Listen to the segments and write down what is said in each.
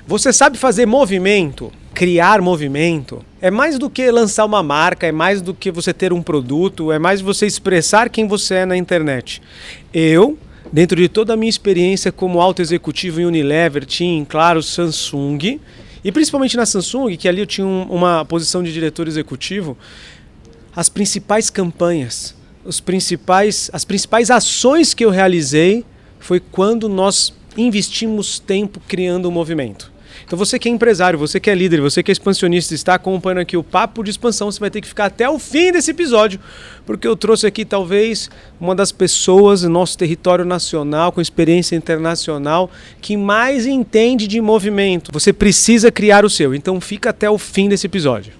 Você sabe fazer movimento, criar movimento? É mais do que lançar uma marca, é mais do que você ter um produto, é mais você expressar quem você é na internet. Eu, dentro de toda a minha experiência como alto executivo em Unilever, TIM, Claro, Samsung, e principalmente na Samsung, que ali eu tinha uma posição de diretor executivo, as principais campanhas, as principais ações que eu realizei foi quando nós investimos tempo criando um movimento. Então você que é empresário, você que é líder, você que é expansionista, está acompanhando aqui o Papo de Expansão, você vai ter que ficar até o fim desse episódio, porque eu trouxe aqui talvez uma das pessoas no nosso território nacional, com experiência internacional, que mais entende de movimento. Você precisa criar o seu, então fica até o fim desse episódio.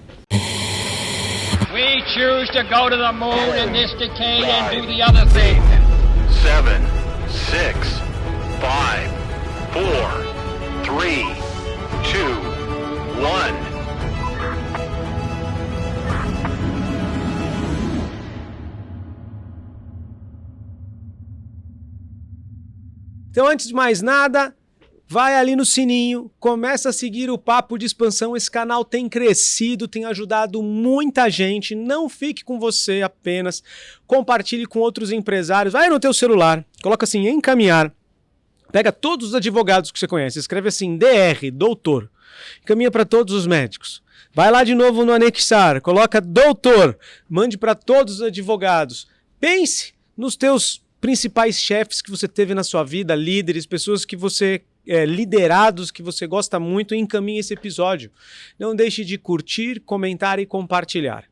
We choose to go to the moon in this decade and do the other thing. 7, 6, 5, 4, 3, 2, 1. Então, antes de mais nada, vai ali no sininho, começa a seguir o Papo de Expansão. Esse canal tem crescido, tem ajudado muita gente. Não fique com você apenas, compartilhe com outros empresários. Vai no teu celular, coloca assim, encaminhar. Pega todos os advogados que você conhece, escreve assim, DR, doutor. Encaminha para todos os médicos. Vai lá de novo no anexar, coloca doutor. Mande para todos os advogados. Pense nos teus principais chefes que você teve na sua vida, líderes, pessoas que você... liderados que você gosta muito, encaminhe esse episódio. Não deixe de curtir, comentar e compartilhar.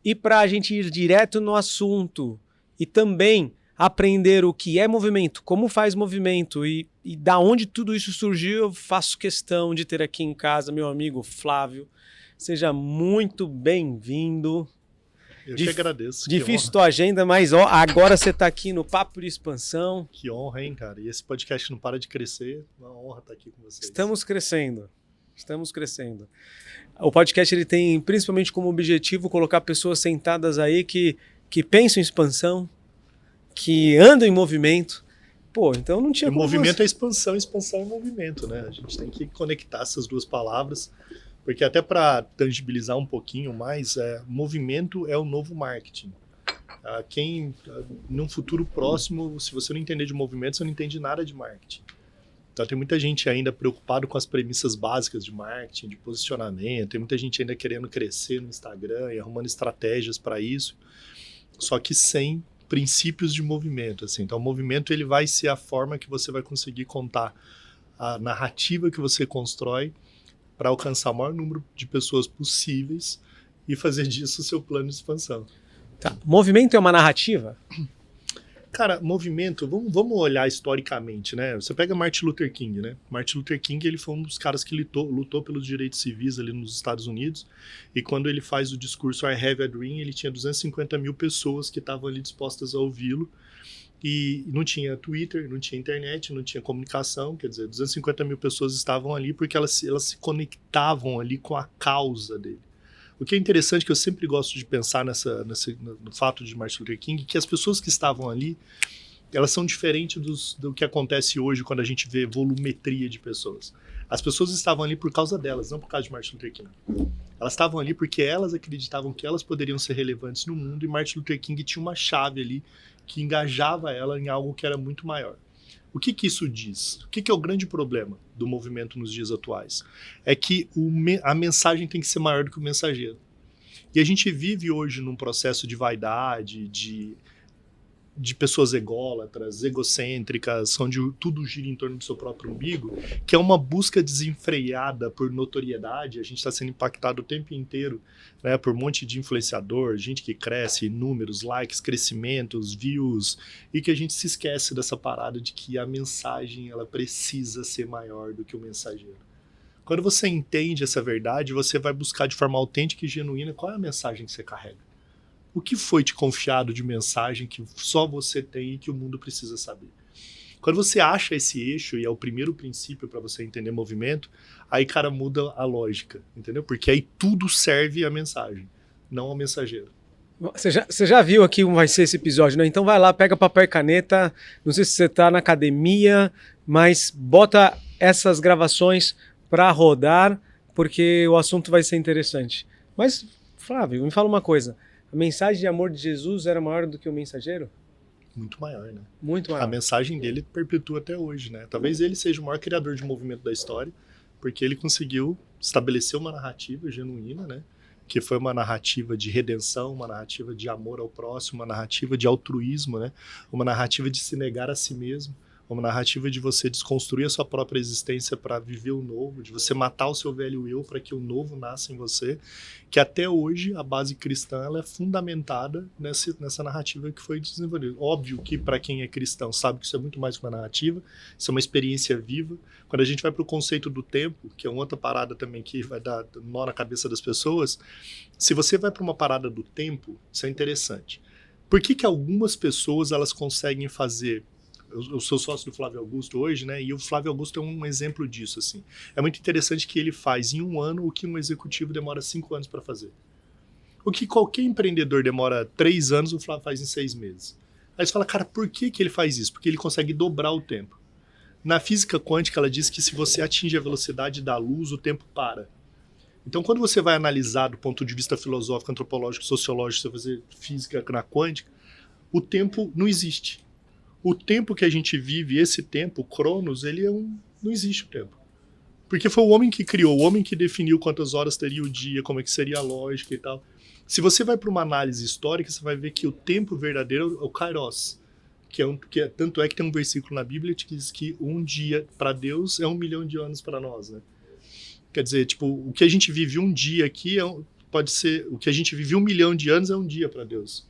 E para a gente ir direto no assunto e também aprender o que é movimento, como faz movimento e da onde tudo isso surgiu, eu faço questão de ter aqui em casa meu amigo Flávio. Seja muito bem-vindo. Eu que agradeço. Difícil tua agenda, mas ó, agora você está aqui no Papo de Expansão. Que honra, hein, cara? E esse podcast não para de crescer. Uma honra estar aqui com vocês. Estamos crescendo. O podcast ele tem principalmente como objetivo colocar pessoas sentadas aí que pensam em expansão, que andam em movimento. Pô, então não tinha como movimento você... é expansão, expansão é movimento, né? A gente tem que conectar essas duas palavras, porque até para tangibilizar um pouquinho mais, movimento é o novo marketing. Num futuro próximo, se você não entender de movimento, você não entende nada de marketing. Então tem muita gente ainda preocupado com as premissas básicas de marketing, de posicionamento, tem muita gente ainda querendo crescer no Instagram e arrumando estratégias para isso, só que sem princípios de movimento. Assim. Então o movimento ele vai ser a forma que você vai conseguir contar a narrativa que você constrói para alcançar o maior número de pessoas possíveis e fazer disso o seu plano de expansão. Tá. Movimento é uma narrativa? Cara, movimento, vamos olhar historicamente, né? Você pega Martin Luther King, né? Martin Luther King, ele foi um dos caras que lutou pelos direitos civis ali nos Estados Unidos, e quando ele faz o discurso I Have a Dream, ele tinha 250 mil pessoas que estavam ali dispostas a ouvi-lo, e não tinha Twitter, não tinha internet, não tinha comunicação, quer dizer, 250 mil pessoas estavam ali porque elas se conectavam ali com a causa dele. O que é interessante, que eu sempre gosto de pensar no fato de Martin Luther King, que as pessoas que estavam ali, elas são diferentes do que acontece hoje quando a gente vê volumetria de pessoas. As pessoas estavam ali por causa delas, não por causa de Martin Luther King. Elas estavam ali porque elas acreditavam que elas poderiam ser relevantes no mundo, e Martin Luther King tinha uma chave ali que engajava ela em algo que era muito maior. O que isso diz? O que é o grande problema do movimento nos dias atuais? É que a mensagem tem que ser maior do que o mensageiro. E a gente vive hoje num processo de vaidade, de pessoas ególatras, egocêntricas, onde tudo gira em torno do seu próprio umbigo, que é uma busca desenfreada por notoriedade. A gente está sendo impactado o tempo inteiro, né, por um monte de influenciador, gente que cresce, números, likes, crescimentos, views, e que a gente se esquece dessa parada de que a mensagem ela precisa ser maior do que o mensageiro. Quando você entende essa verdade, você vai buscar de forma autêntica e genuína qual é a mensagem que você carrega. O que foi te confiado de mensagem que só você tem e que o mundo precisa saber? Quando você acha esse eixo, e é o primeiro princípio para você entender movimento, aí, cara, muda a lógica, entendeu? Porque aí tudo serve à mensagem, não ao mensageiro. Você já viu aqui como vai ser esse episódio, né? Então vai lá, pega papel e caneta, não sei se você está na academia, mas bota essas gravações para rodar, porque o assunto vai ser interessante. Mas, Flávio, me fala uma coisa. A mensagem de amor de Jesus era maior do que o mensageiro? Muito maior, né? Muito maior. A mensagem dele perpetua até hoje, né? Talvez ele seja o maior criador de movimento da história, porque ele conseguiu estabelecer uma narrativa genuína, né? Que foi uma narrativa de redenção, uma narrativa de amor ao próximo, uma narrativa de altruísmo, né? Uma narrativa de se negar a si mesmo, uma narrativa de você desconstruir a sua própria existência para viver o novo, de você matar o seu velho eu para que o novo nasça em você, que até hoje a base cristã ela é fundamentada nessa narrativa que foi desenvolvida. Óbvio que para quem é cristão sabe que isso é muito mais que uma narrativa, isso é uma experiência viva. Quando a gente vai para o conceito do tempo, que é uma outra parada também que vai dar nó na cabeça das pessoas, se você vai para uma parada do tempo, isso é interessante. Por que algumas pessoas elas conseguem fazer... Eu sou sócio do Flávio Augusto hoje, né? E o Flávio Augusto é um exemplo disso, assim. É muito interessante que ele faz em 1 ano o que um executivo demora 5 anos para fazer. O que qualquer empreendedor demora 3 anos, o Flávio faz em 6 meses. Aí você fala, cara, por que ele faz isso? Porque ele consegue dobrar o tempo. Na física quântica, ela diz que se você atinge a velocidade da luz, o tempo para. Então, quando você vai analisar do ponto de vista filosófico, antropológico, sociológico, você vai fazer física na quântica, o tempo não existe. O tempo que a gente vive, esse tempo, o Cronos, ele não existe o tempo. Porque foi o homem que criou, o homem que definiu quantas horas teria o dia, como é que seria a lógica e tal. Se você vai para uma análise histórica, você vai ver que o tempo verdadeiro é o Kairos. Tanto é que tem um versículo na Bíblia que diz que um dia para Deus é 1 milhão de anos para nós, né? Quer dizer, tipo, o que a gente vive um dia aqui pode ser... O que a gente vive 1 milhão de anos é um dia para Deus.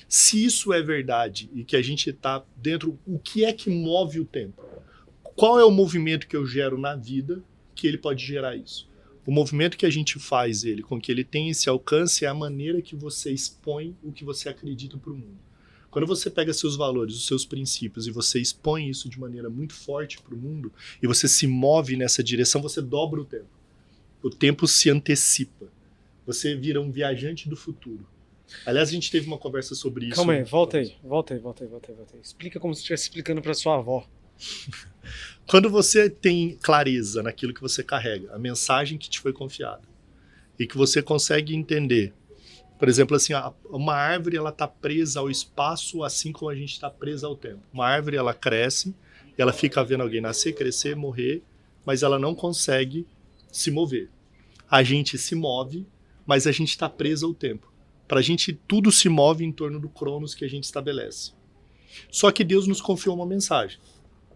Se isso é verdade e que a gente está dentro, o que é que move o tempo? Qual é o movimento que eu gero na vida que ele pode gerar isso? O movimento que a gente faz com que ele tenha esse alcance é a maneira que você expõe o que você acredita para o mundo. Quando você pega seus valores, os seus princípios e você expõe isso de maneira muito forte para o mundo e você se move nessa direção, você dobra o tempo. O tempo se antecipa. Você vira um viajante do futuro. Aliás, a gente teve uma conversa sobre isso. Calma aí, volta aí. Explica como se estivesse explicando para sua avó. Quando você tem clareza naquilo que você carrega, a mensagem que te foi confiada, e que você consegue entender, por exemplo, assim, uma árvore ela está presa ao espaço assim como a gente está presa ao tempo. Uma árvore ela cresce, ela fica vendo alguém nascer, crescer, morrer, mas ela não consegue se mover. A gente se move, mas a gente está preso ao tempo. Para a gente, tudo se move em torno do Cronos que a gente estabelece. Só que Deus nos confiou uma mensagem.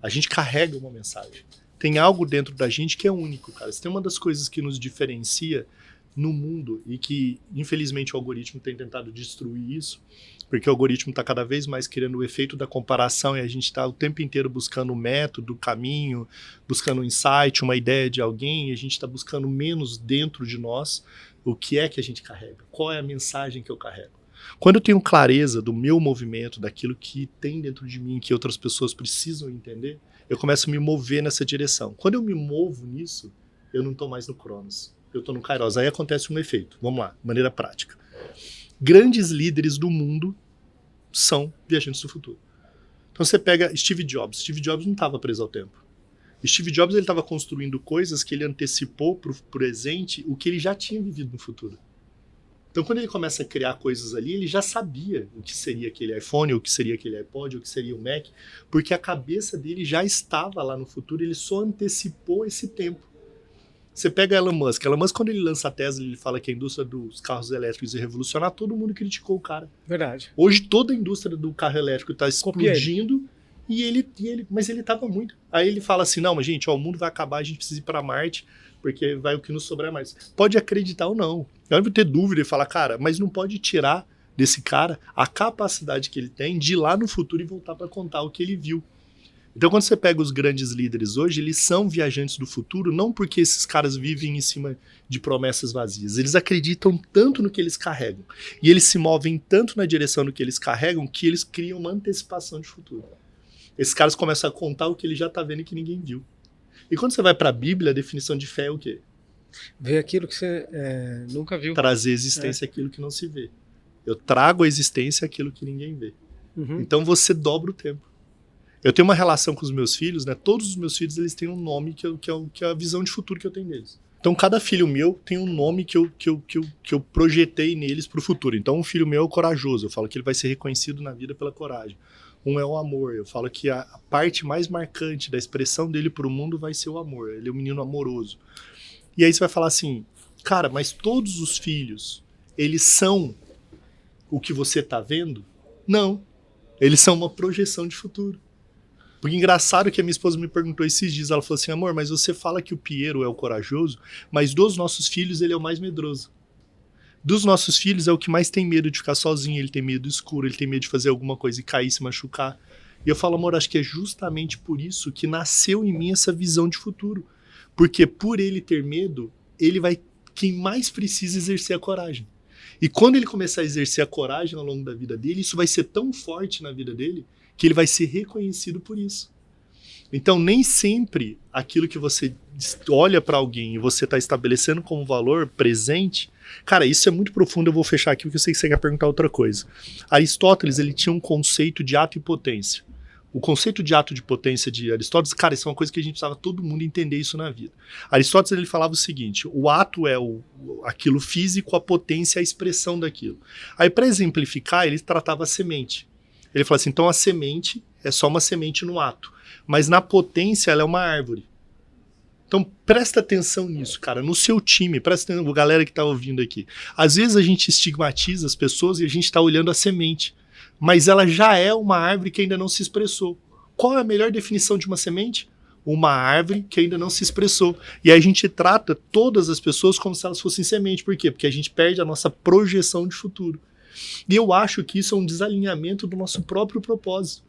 A gente carrega uma mensagem. Tem algo dentro da gente que é único, cara. Se tem uma das coisas que nos diferencia no mundo e que, infelizmente, o algoritmo tem tentado destruir isso, porque o algoritmo está cada vez mais querendo o efeito da comparação e a gente está o tempo inteiro buscando o método, o caminho, buscando um insight, uma ideia de alguém, e a gente está buscando menos dentro de nós o que é que a gente carrega, qual é a mensagem que eu carrego. Quando eu tenho clareza do meu movimento, daquilo que tem dentro de mim, que outras pessoas precisam entender, eu começo a me mover nessa direção. Quando eu me movo nisso, eu não estou mais no Cronos, eu estou no Kairos. Aí acontece um efeito. Vamos lá, de maneira prática. Grandes líderes do mundo são viajantes do futuro. Então você pega Steve Jobs. Steve Jobs não estava preso ao tempo. Steve Jobs estava construindo coisas que ele antecipou para o presente o que ele já tinha vivido no futuro. Então, quando ele começa a criar coisas ali, ele já sabia o que seria aquele iPhone, o que seria aquele iPod, o que seria o Mac, porque a cabeça dele já estava lá no futuro, ele só antecipou esse tempo. Você pega Elon Musk. Elon Musk, quando ele lança a Tesla, ele fala que a indústria dos carros elétricos ia revolucionar, todo mundo criticou o cara. Verdade. Hoje, toda a indústria do carro elétrico está explodindo. Mas ele estava muito. Aí ele fala assim, não, mas gente, o mundo vai acabar, a gente precisa ir para Marte, porque vai o que nos sobrar mais. Pode acreditar ou não. Eu vou ter dúvida e falar, cara, mas não pode tirar desse cara a capacidade que ele tem de ir lá no futuro e voltar para contar o que ele viu. Então, quando você pega os grandes líderes hoje, eles são viajantes do futuro, não porque esses caras vivem em cima de promessas vazias. Eles acreditam tanto no que eles carregam. E eles se movem tanto na direção do que eles carregam que eles criam uma antecipação de futuro. Esses caras começam a contar o que ele já está vendo e que ninguém viu. E quando você vai para a Bíblia, a definição de fé é o quê? Ver aquilo que você nunca viu. Trazer à existência aquilo que não se vê. Eu trago à existência aquilo que ninguém vê. Uhum. Então você dobra o tempo. Eu tenho uma relação com os meus filhos, né? Todos os meus filhos, eles têm um nome que é a visão de futuro que eu tenho deles. Então, cada filho meu tem um nome que eu projetei neles pro futuro. Então, um filho meu é o corajoso. Eu falo que ele vai ser reconhecido na vida pela coragem. Um é o amor. Eu falo que a parte mais marcante da expressão dele pro mundo vai ser o amor. Ele é um menino amoroso. E aí você vai falar assim, cara, mas todos os filhos, eles são o que você tá vendo? Não. Eles são uma projeção de futuro. Porque engraçado que a minha esposa me perguntou esses dias, ela falou assim, amor, mas você fala que o Piero é o corajoso, mas dos nossos filhos ele é o mais medroso. Dos nossos filhos é o que mais tem medo de ficar sozinho, ele tem medo do escuro, ele tem medo de fazer alguma coisa e cair, se machucar. E eu falo, amor, acho que é justamente por isso que nasceu em mim essa visão de futuro. Porque por ele ter medo, quem mais precisa exercer a coragem. E quando ele começar a exercer a coragem ao longo da vida dele, isso vai ser tão forte na vida dele, que ele vai ser reconhecido por isso. Então, nem sempre aquilo que você olha para alguém e você está estabelecendo como valor presente, cara, isso é muito profundo, eu vou fechar aqui porque eu sei que você quer perguntar outra coisa. Aristóteles, ele tinha um conceito de ato e potência. O conceito de ato de potência de Aristóteles, cara, isso é uma coisa que a gente precisava todo mundo entender isso na vida. Aristóteles, ele falava o seguinte, o ato é aquilo físico, a potência é a expressão daquilo. Aí, para exemplificar, ele tratava a semente. Ele falou assim, então a semente é só uma semente no ato, mas na potência ela é uma árvore. Então presta atenção nisso, cara, no seu time, presta atenção, galera que tá ouvindo aqui. Às vezes a gente estigmatiza as pessoas e a gente tá olhando a semente, mas ela já é uma árvore que ainda não se expressou. Qual é a melhor definição de uma semente? Uma árvore que ainda não se expressou. E aí a gente trata todas as pessoas como se elas fossem semente. Por quê? Porque a gente perde a nossa projeção de futuro. E eu acho que isso é um desalinhamento do nosso próprio propósito.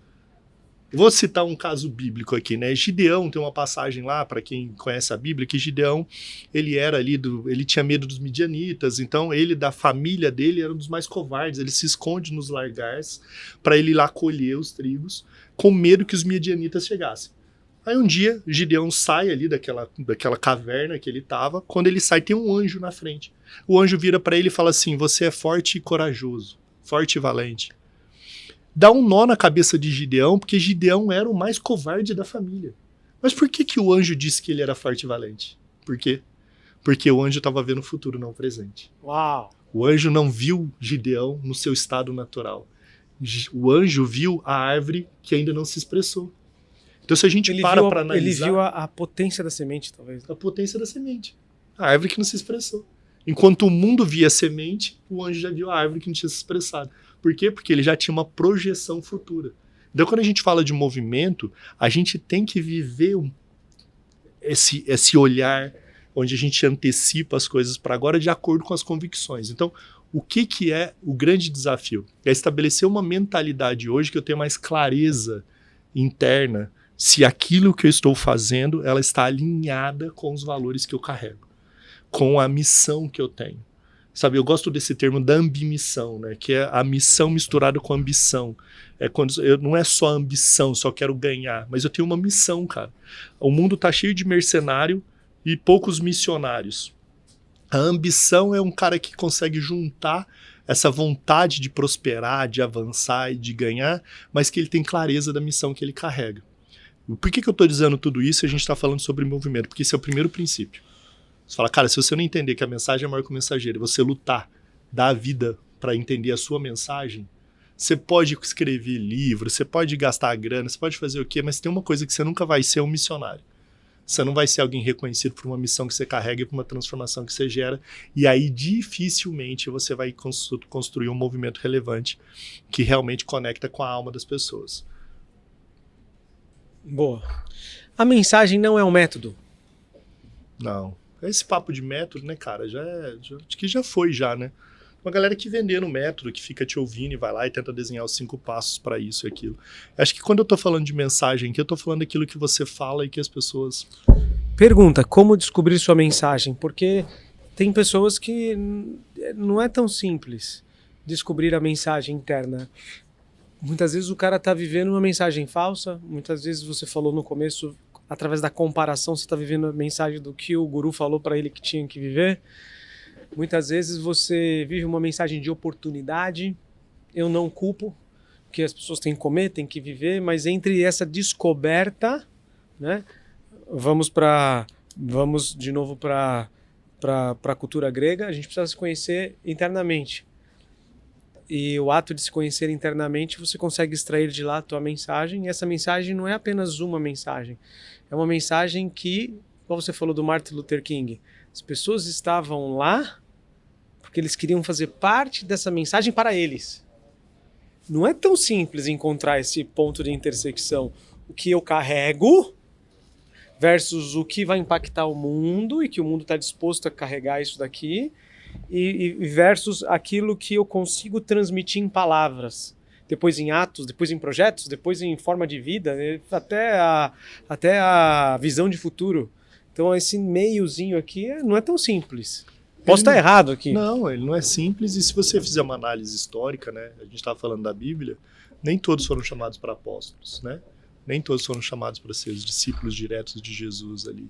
Vou citar um caso bíblico aqui, né? Gideão, tem uma passagem lá, para quem conhece a Bíblia, que Gideão, ele era ali, ele tinha medo dos midianitas, então ele, da família dele, era um dos mais covardes, ele se esconde nos largares para ele ir lá colher os trigos, com medo que os midianitas chegassem. Aí um dia, Gideão sai ali daquela caverna que ele estava. Quando ele sai, tem um anjo na frente. O anjo vira para ele e fala assim, você é forte e corajoso, forte e valente. Dá um nó na cabeça de Gideão, porque Gideão era o mais covarde da família. Mas por que o anjo disse que ele era forte e valente? Por quê? Porque o anjo estava vendo o futuro, não o presente. Uau! O anjo não viu Gideão no seu estado natural. O anjo viu a árvore que ainda não se expressou. Então, se a gente para analisar... Ele viu a potência da semente, talvez. A potência da semente. A árvore que não se expressou. Enquanto o mundo via a semente, o anjo já viu a árvore que não tinha se expressado. Por quê? Porque ele já tinha uma projeção futura. Então, quando a gente fala de movimento, a gente tem que viver esse olhar onde a gente antecipa as coisas para agora de acordo com as convicções. Então, o que é o grande desafio? É estabelecer uma mentalidade hoje que eu tenha mais clareza interna se aquilo que eu estou fazendo, ela está alinhada com os valores que eu carrego, com a missão que eu tenho. Sabe, eu gosto desse termo da ambimissão, né? Que é a missão misturada com ambição. É quando não é só ambição, só quero ganhar, mas eu tenho uma missão, cara. O mundo tá cheio de mercenário e poucos missionários. A ambição é um cara que consegue juntar essa vontade de prosperar, de avançar e de ganhar, mas que ele tem clareza da missão que ele carrega. Por que eu estou dizendo tudo isso e a gente está falando sobre movimento? Porque esse é o primeiro princípio. Você fala, cara, se você não entender que a mensagem é maior que o mensageiro, você lutar, dar a vida para entender a sua mensagem, você pode escrever livro, você pode gastar grana, você pode fazer o quê, mas tem uma coisa que você nunca vai ser um missionário. Você não vai ser alguém reconhecido por uma missão que você carrega e por uma transformação que você gera. E aí, dificilmente, você vai construir um movimento relevante que realmente conecta com a alma das pessoas. Boa. A mensagem não é um método? Não. Esse papo de método, né, cara, acho que já foi, né? Uma galera que vendendo método, que fica te ouvindo e vai lá e tenta desenhar os 5 passos para isso e aquilo. Acho que quando eu tô falando de mensagem aqui, eu tô falando daquilo que você fala e que as pessoas... Pergunta, como descobrir sua mensagem? Porque tem pessoas que não é tão simples descobrir a mensagem interna. Muitas vezes o cara tá vivendo uma mensagem falsa, muitas vezes você falou no começo, através da comparação, você tá vivendo a mensagem do que o guru falou para ele que tinha que viver. Muitas vezes você vive uma mensagem de oportunidade, eu não culpo, porque as pessoas têm que comer, têm que viver, mas entre essa descoberta, né, vamos de novo para a cultura grega, a gente precisa se conhecer internamente. E o ato de se conhecer internamente, você consegue extrair de lá a tua mensagem, e essa mensagem não é apenas uma mensagem, é uma mensagem que, como você falou do Martin Luther King, as pessoas estavam lá porque eles queriam fazer parte dessa mensagem para eles. Não é tão simples encontrar esse ponto de intersecção. O que eu carrego versus o que vai impactar o mundo e que o mundo está disposto a carregar isso daqui e versus aquilo que eu consigo transmitir em palavras. Depois em atos, depois em projetos, depois em forma de vida, até a visão de futuro. Então esse meiozinho aqui não é tão simples. Posso estar errado aqui. Não, ele não é simples, e se você fizer uma análise histórica, né, a gente estava falando da Bíblia, nem todos foram chamados para apóstolos, né? Nem todos foram chamados para ser os discípulos diretos de Jesus ali.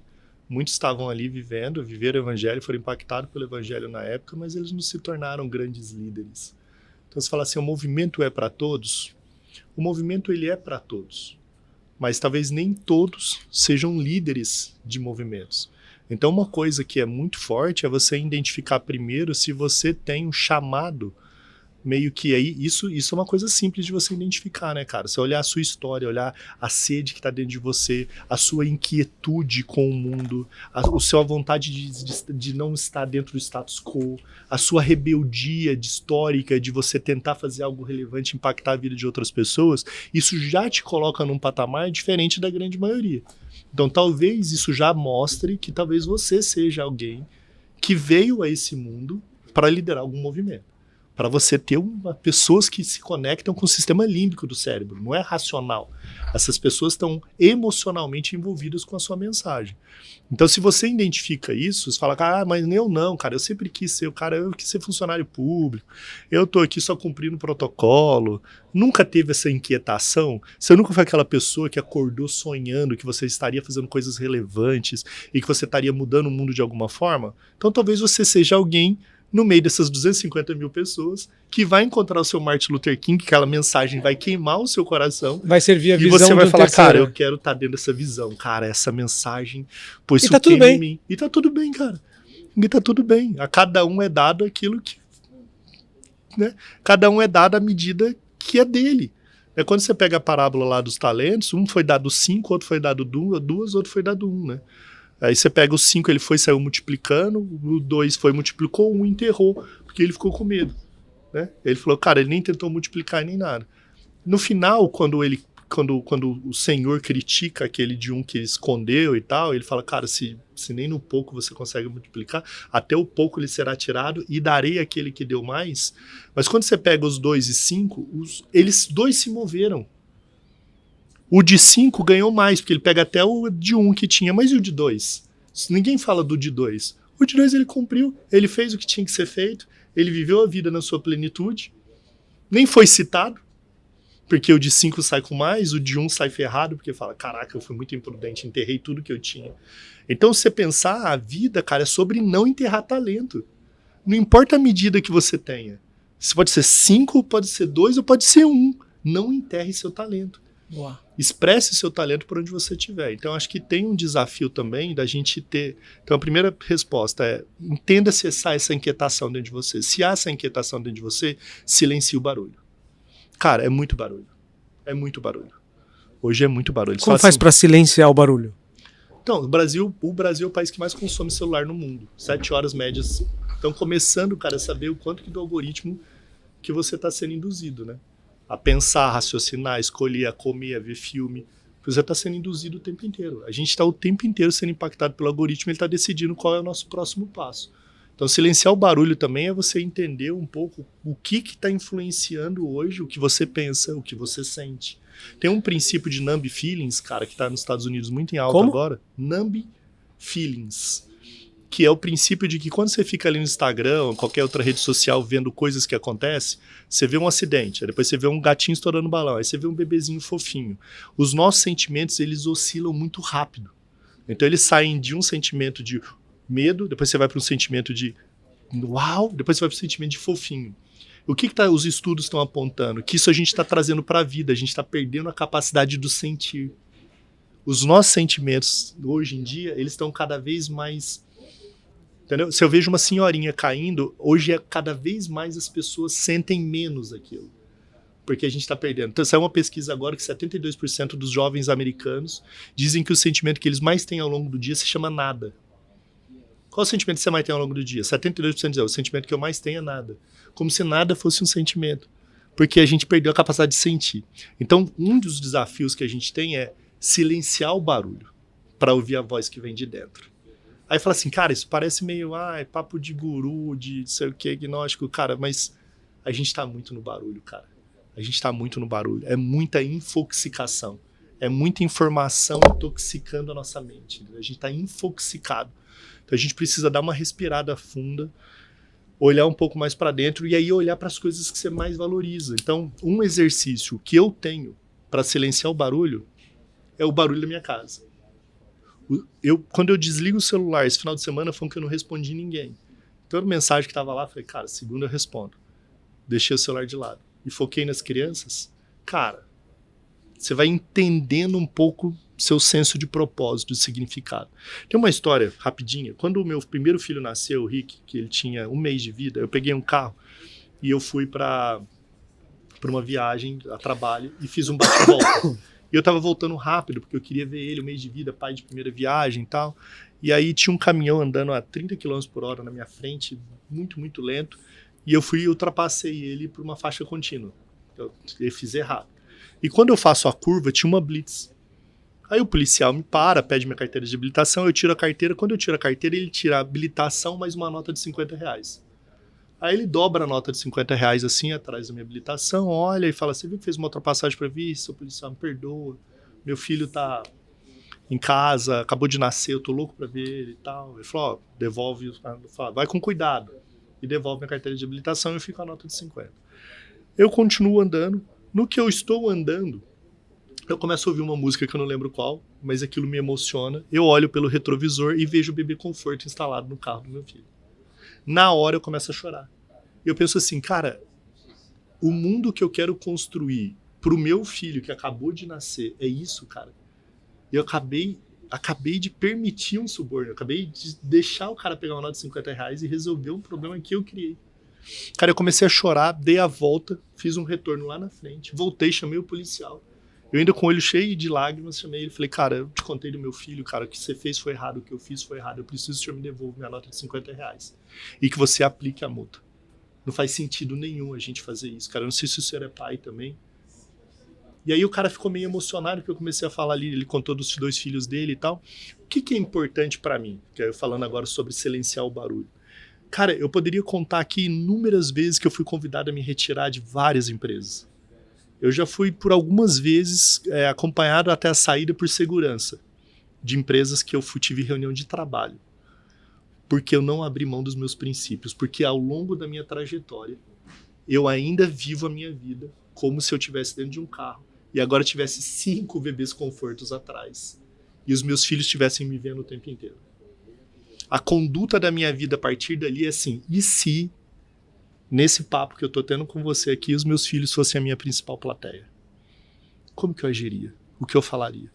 Muitos estavam ali viveram o evangelho, foram impactados pelo evangelho na época, mas eles não se tornaram grandes líderes. Então você fala assim, o movimento é para todos? O movimento ele é para todos, mas talvez nem todos sejam líderes de movimentos. Então uma coisa que é muito forte é você identificar primeiro se você tem um chamado, meio que aí, isso é uma coisa simples de você identificar, né, cara? Você olhar a sua história, olhar a sede que está dentro de você, a sua inquietude com o mundo, a sua vontade de não estar dentro do status quo, a sua rebeldia histórica de você tentar fazer algo relevante, impactar a vida de outras pessoas, isso já te coloca num patamar diferente da grande maioria. Então talvez isso já mostre que talvez você seja alguém que veio a esse mundo para liderar algum movimento. Para você ter pessoas que se conectam com o sistema límbico do cérebro, não é racional. Essas pessoas estão emocionalmente envolvidas com a sua mensagem. Então, se você identifica isso, você fala, mas eu não, cara, eu sempre quis ser, eu quis ser funcionário público, eu tô aqui só cumprindo protocolo, nunca teve essa inquietação, você nunca foi aquela pessoa que acordou sonhando que você estaria fazendo coisas relevantes e que você estaria mudando o mundo de alguma forma, então talvez você seja alguém no meio dessas 250 mil pessoas, que vai encontrar o seu Martin Luther King, que aquela mensagem vai queimar o seu coração. Vai servir a visão. E você vai falar, terceiro. cara, eu quero estar dentro dessa visão. Cara, essa mensagem pôs tá tudo bem. Em mim. E tá tudo bem, cara. E tá tudo bem. A cada um é dado aquilo que... né? Cada um é dado a medida que é dele. É quando você pega a parábola lá dos talentos, um foi dado 5, outro foi dado 2, outro foi dado 1, né? Aí você pega o 5, ele saiu multiplicando, o 2 multiplicou, 1 enterrou, porque ele ficou com medo, né? Ele falou, cara, ele nem tentou multiplicar nem nada. No final, quando o Senhor critica aquele de 1 que ele escondeu e tal, ele fala, cara, se nem no pouco você consegue multiplicar, até o pouco lhe será tirado e darei àquele que deu mais. Mas quando você pega os 2 e 5, eles dois se moveram. O de 5 ganhou mais, porque ele pega até o de 1 que tinha, mas e o de 2? Ninguém fala do de 2. O de 2 ele cumpriu, ele fez o que tinha que ser feito, ele viveu a vida na sua plenitude, nem foi citado, porque o de 5 sai com mais, o de 1 sai ferrado, porque fala, caraca, eu fui muito imprudente, enterrei tudo que eu tinha. Então, se você pensar, a vida, cara, é sobre não enterrar talento. Não importa a medida que você tenha. Você pode ser 5, pode ser 2 ou pode ser 1. Não enterre seu talento. Boa. Expresse seu talento por onde você estiver. Então, acho que tem um desafio também da gente ter... Então, a primeira resposta é, entenda se há essa inquietação dentro de você. Se há essa inquietação dentro de você, silencie o barulho. Cara, é muito barulho. É muito barulho. Hoje é muito barulho. Como faz para silenciar o barulho? Então, o Brasil é o país que mais consome celular no mundo. 7 horas médias. Então, começando, cara, a saber o quanto que do algoritmo que você está sendo induzido, né? A pensar, a raciocinar, a escolher, a comer, a ver filme. Você está sendo induzido o tempo inteiro. A gente está o tempo inteiro sendo impactado pelo algoritmo, ele está decidindo qual é o nosso próximo passo. Então, silenciar o barulho também é você entender um pouco o que está influenciando hoje o que você pensa, o que você sente. Tem um princípio de Numb Feelings, cara, que está nos Estados Unidos muito em alta agora. Numb Feelings. Que é o princípio de que quando você fica ali no Instagram ou qualquer outra rede social vendo coisas que acontecem, você vê um acidente, aí depois você vê um gatinho estourando balão, aí você vê um bebezinho fofinho. Os nossos sentimentos, eles oscilam muito rápido. Então eles saem de um sentimento de medo, depois você vai para um sentimento de uau, depois você vai para um sentimento de fofinho. O que os estudos estão apontando? Que isso a gente está trazendo para a vida, a gente está perdendo a capacidade do sentir. Os nossos sentimentos, hoje em dia, eles estão cada vez mais... Entendeu? Se eu vejo uma senhorinha caindo, hoje cada vez mais as pessoas sentem menos aquilo. Porque a gente está perdendo. Então, saiu uma pesquisa agora que 72% dos jovens americanos dizem que o sentimento que eles mais têm ao longo do dia se chama nada. Qual o sentimento que você mais tem ao longo do dia? 72% dizem, o sentimento que eu mais tenho é nada. Como se nada fosse um sentimento. Porque a gente perdeu a capacidade de sentir. Então, um dos desafios que a gente tem é silenciar o barulho para ouvir a voz que vem de dentro. Aí fala assim, cara, isso parece meio, papo de guru, de sei o que, gnóstico, cara, mas a gente tá muito no barulho, cara. A gente tá muito no barulho. É muita infoxicação. É muita informação intoxicando a nossa mente. A gente tá infoxicado. Então a gente precisa dar uma respirada funda, olhar um pouco mais para dentro e aí olhar para as coisas que você mais valoriza. Então, um exercício que eu tenho para silenciar o barulho é o barulho da minha casa. Quando eu desligo o celular esse final de semana, foi que eu não respondi ninguém. Toda mensagem que estava lá, falei, cara, segunda eu respondo. Deixei o celular de lado. E foquei nas crianças. Cara, você vai entendendo um pouco seu senso de propósito, de significado. Tem uma história rapidinha. Quando o meu primeiro filho nasceu, o Rick, que ele tinha 1 mês de vida, eu peguei um carro e eu fui para uma viagem a trabalho e fiz um bate-volta. E eu estava voltando rápido, porque eu queria ver ele, 1 mês de vida, pai de primeira viagem e tal. E aí tinha um caminhão andando a 30 km por hora na minha frente, muito, muito lento. E eu fui e ultrapassei ele por uma faixa contínua. Eu fiz errado. E quando eu faço a curva, tinha uma blitz. Aí o policial me para, pede minha carteira de habilitação, eu tiro a carteira. Quando eu tiro a carteira, ele tira a habilitação mais uma nota de R$50. Aí ele dobra a nota de R$50 assim, atrás da minha habilitação, olha e fala, você viu que fez uma ultrapassagem para vir? Seu policial, me perdoa, meu filho tá em casa, acabou de nascer, eu tô louco para ver ele e tal. Ele falou, devolve, vai com cuidado. E devolve minha carteira de habilitação e eu fico com a nota de 50. Eu continuo andando, no que eu estou andando, eu começo a ouvir uma música que eu não lembro qual, mas aquilo me emociona. Eu olho pelo retrovisor e vejo o bebê conforto instalado no carro do meu filho. Na hora eu começo a chorar. Eu penso assim, cara, o mundo que eu quero construir pro meu filho que acabou de nascer, é isso, cara. Eu acabei de permitir um suborno, eu acabei de deixar o cara pegar uma nota de R$50 e resolver um problema que eu criei. Cara, eu comecei a chorar, dei a volta, fiz um retorno lá na frente, voltei, chamei o policial. Eu ainda com o olho cheio de lágrimas, chamei ele e falei, cara, eu te contei do meu filho, cara, o que você fez foi errado, o que eu fiz foi errado, eu preciso que o senhor me devolva minha nota de R$50 e que você aplique a multa. Não faz sentido nenhum a gente fazer isso, cara, eu não sei se o senhor é pai também. E aí o cara ficou meio emocionado, porque eu comecei a falar ali, ele contou dos 2 filhos dele e tal. O que é importante pra mim? Que eu falando agora sobre silenciar o barulho. Cara, eu poderia contar aqui inúmeras vezes que eu fui convidado a me retirar de várias empresas. Eu já fui por algumas vezes acompanhado até a saída por segurança de empresas que eu tive reunião de trabalho. Porque eu não abri mão dos meus princípios. Porque ao longo da minha trajetória, eu ainda vivo a minha vida como se eu estivesse dentro de um carro e agora tivesse 5 bebês confortos atrás e os meus filhos estivessem me vendo o tempo inteiro. A conduta da minha vida a partir dali é assim, e se nesse papo que eu tô tendo com você aqui, os meus filhos fossem a minha principal plateia? Como que eu agiria? O que eu falaria?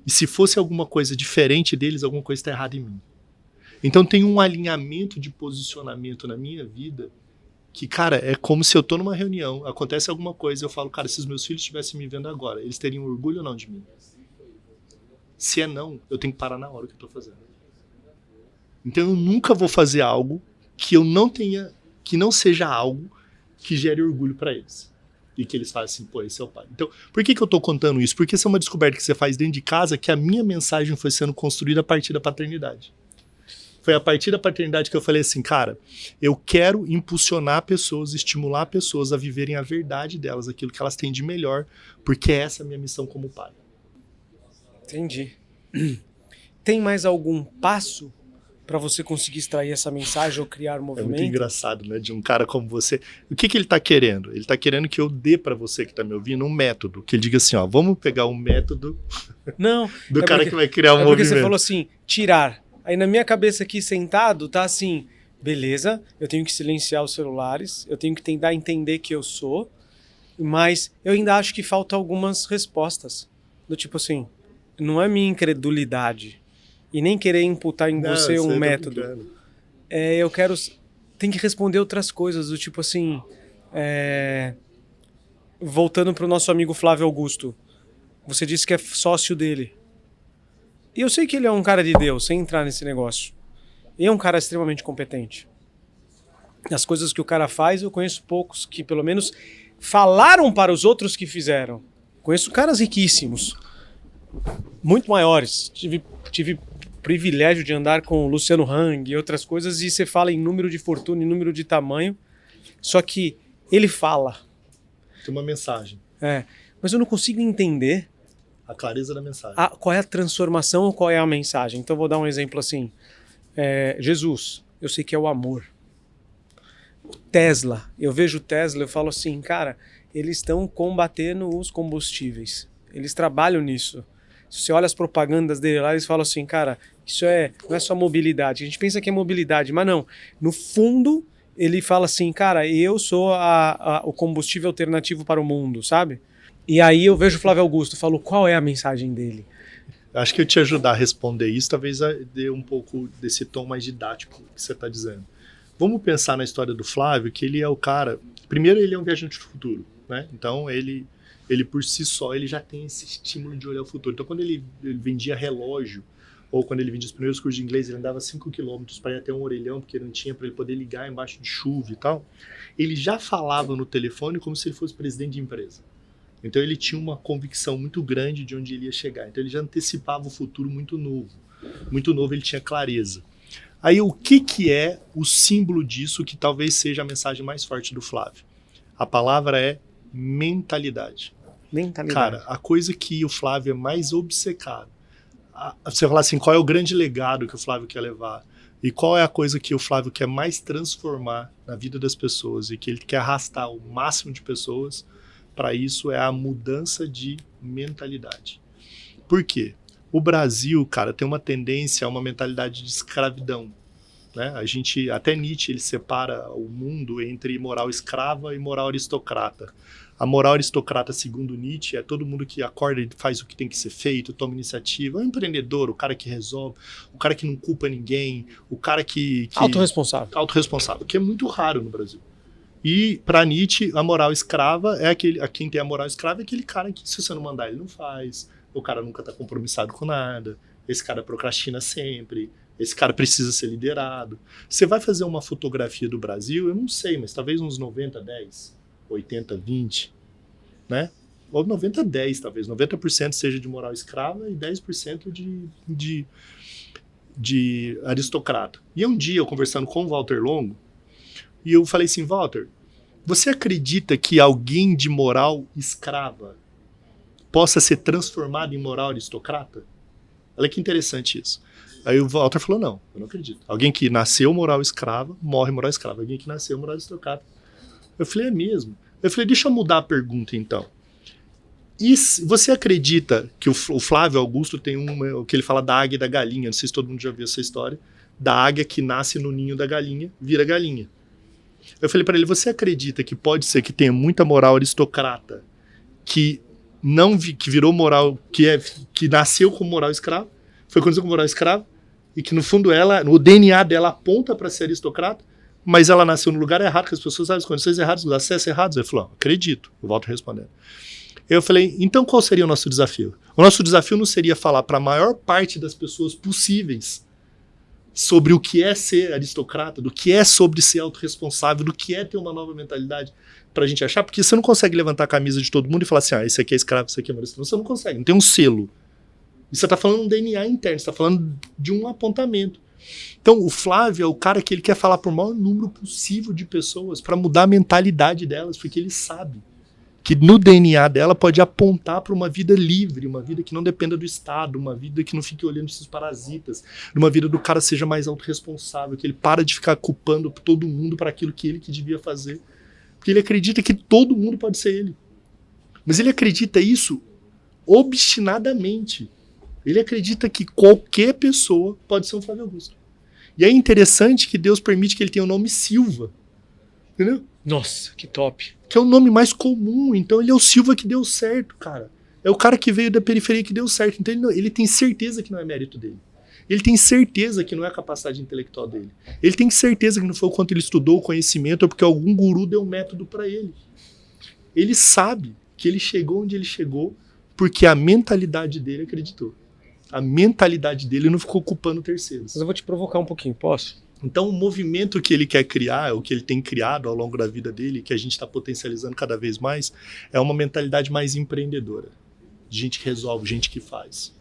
E se fosse alguma coisa diferente deles, alguma coisa está errada em mim. Então tem um alinhamento de posicionamento na minha vida que, cara, é como se eu tô numa reunião, acontece alguma coisa, eu falo, cara, se os meus filhos estivessem me vendo agora, eles teriam orgulho ou não de mim? Se é não, eu tenho que parar na hora que eu tô fazendo. Então eu nunca vou fazer algo que eu não tenha, que não seja algo que gere orgulho para eles. E que eles falem assim, pô, esse é o pai. Então, por que eu tô contando isso? Porque essa é uma descoberta que você faz dentro de casa, que a minha mensagem foi sendo construída a partir da paternidade. Foi a partir da paternidade que eu falei assim, cara, eu quero impulsionar pessoas, estimular pessoas a viverem a verdade delas, aquilo que elas têm de melhor, porque essa é a minha missão como pai. Entendi. Tem mais algum passo para você conseguir extrair essa mensagem ou criar movimento? É muito engraçado, né? De um cara como você. O que ele tá querendo? Ele tá querendo que eu dê para você que tá me ouvindo um método, que ele diga assim, ó, vamos pegar um método não, cara que vai criar um movimento. Porque você falou assim, tirar. Aí na minha cabeça aqui sentado, tá assim, Beleza, eu tenho que silenciar os celulares, eu tenho que tentar entender que eu sou, mas eu ainda acho que falta algumas respostas. Do tipo assim, não é minha incredulidade e nem querer imputar em você um método. Eu quero... Tem que responder outras coisas, do tipo assim... Voltando pro nosso amigo Flávio Augusto. Você disse que é sócio dele. E eu sei que ele é um cara de Deus, sem entrar nesse negócio. E é um cara extremamente competente. As coisas que o cara faz, eu conheço poucos que pelo menos falaram para os outros que fizeram. Conheço caras riquíssimos, muito maiores. Tive privilégio de andar com o Luciano Hang e outras coisas, e você fala em número de fortuna, em número de tamanho, só que ele fala. Tem uma mensagem. Mas eu não consigo entender a clareza da mensagem. Qual é a transformação ou qual é a mensagem. Então vou dar um exemplo assim. Jesus, eu sei que é o amor. Tesla, eu vejo Tesla, eu falo assim, cara, eles estão combatendo os combustíveis. Eles trabalham nisso. Se você olha as propagandas dele lá, eles falam assim, cara, isso não é só mobilidade. A gente pensa que é mobilidade, mas não. No fundo, ele fala assim, cara, eu sou o combustível alternativo para o mundo, sabe? E aí eu vejo o Flávio Augusto, falo, qual é a mensagem dele? Acho que eu te ajudar a responder isso, talvez dê um pouco desse tom mais didático que você está dizendo. Vamos pensar na história do Flávio, que ele é o cara... Primeiro, ele é um viajante do futuro, né? Então, ele por si só, ele já tem esse estímulo de olhar o futuro. Então, quando ele vendia relógio, ou quando ele vendia os primeiros cursos de inglês, ele andava 5 km para ir até um orelhão, porque não tinha para ele poder ligar embaixo de chuva e tal. Ele já falava no telefone como se ele fosse presidente de empresa. Então ele tinha uma convicção muito grande de onde ele ia chegar. Então ele já antecipava o futuro muito novo. Muito novo, ele tinha clareza. Aí o que é o símbolo disso, que talvez seja a mensagem mais forte do Flávio? A palavra é mentalidade. Mentalidade. Cara, a coisa que o Flávio é mais obcecado. Você fala assim, qual é o grande legado que o Flávio quer levar? E qual é a coisa que o Flávio quer mais transformar na vida das pessoas e que ele quer arrastar o máximo de pessoas para isso? É a mudança de mentalidade. Por quê? O Brasil, cara, tem uma tendência a uma mentalidade de escravidão, né? Até Nietzsche, ele separa o mundo entre moral escrava e moral aristocrata. A moral aristocrata, segundo Nietzsche, é todo mundo que acorda e faz o que tem que ser feito, toma iniciativa. É o empreendedor, o cara que resolve, o cara que não culpa ninguém, o cara que... Autorresponsável. Autorresponsável, que é muito raro no Brasil. E para Nietzsche, a moral escrava é quem tem a moral escrava é aquele cara que, se você não mandar, ele não faz. O cara nunca está compromissado com nada. Esse cara procrastina sempre. Esse cara precisa ser liderado. Você vai fazer uma fotografia do Brasil, eu não sei, mas talvez uns 90-10, 80-20, né? Ou 90-10, talvez. 90% seja de moral escrava e 10% de aristocrata. E um dia, eu conversando com o Walter Longo, e eu falei assim, Walter, você acredita que alguém de moral escrava possa ser transformado em moral aristocrata? Olha que interessante isso. Aí o Walter falou, não, eu não acredito. Alguém que nasceu moral escrava, morre moral escrava. Alguém que nasceu moral aristocrata. Eu falei, é mesmo. Eu falei, deixa eu mudar a pergunta então. E você acredita que o Flávio Augusto tem o que ele fala da águia e da galinha, não sei se todo mundo já viu essa história, da águia que nasce no ninho da galinha, vira galinha. Eu falei para ele, você acredita que pode ser que tenha muita moral aristocrata que virou moral, que nasceu com moral escrava, foi conhecida com moral escrava, e que no fundo o DNA dela aponta para ser aristocrata, mas ela nasceu no lugar errado, que as pessoas sabem as condições erradas, os acessos errados. Ele falou, acredito, o Walter respondendo. Eu falei, então qual seria o nosso desafio? O nosso desafio não seria falar para a maior parte das pessoas possíveis sobre o que é ser aristocrata, do que é sobre ser autorresponsável, do que é ter uma nova mentalidade pra gente achar, porque você não consegue levantar a camisa de todo mundo e falar assim, esse aqui é escravo, esse aqui é marista. Você não consegue, não tem um selo. E você tá falando um DNA interno, você tá falando de um apontamento. Então o Flávio é o cara que ele quer falar para o maior número possível de pessoas para mudar a mentalidade delas, porque ele sabe que no DNA dela pode apontar para uma vida livre, uma vida que não dependa do Estado, uma vida que não fique olhando esses parasitas, uma vida do cara seja mais autorresponsável, que ele para de ficar culpando todo mundo para aquilo que ele que devia fazer. Porque ele acredita que todo mundo pode ser ele. Mas ele acredita isso obstinadamente. Ele acredita que qualquer pessoa pode ser um Flávio Augusto. E é interessante que Deus permite que ele tenha o nome Silva. Entendeu? Nossa, que top. Que é o nome mais comum. Então ele é o Silva que deu certo, cara. É o cara que veio da periferia que deu certo. Então ele tem certeza que não é mérito dele. Ele tem certeza que não é a capacidade intelectual dele. Ele tem certeza que não foi o quanto ele estudou o conhecimento ou porque algum guru deu um método para ele. Ele sabe que ele chegou onde ele chegou porque a mentalidade dele acreditou. A mentalidade dele não ficou culpando terceiros. Mas eu vou te provocar um pouquinho, posso? Então o movimento que ele quer criar, o que ele tem criado ao longo da vida dele, que a gente está potencializando cada vez mais, é uma mentalidade mais empreendedora. Gente que resolve, gente que faz.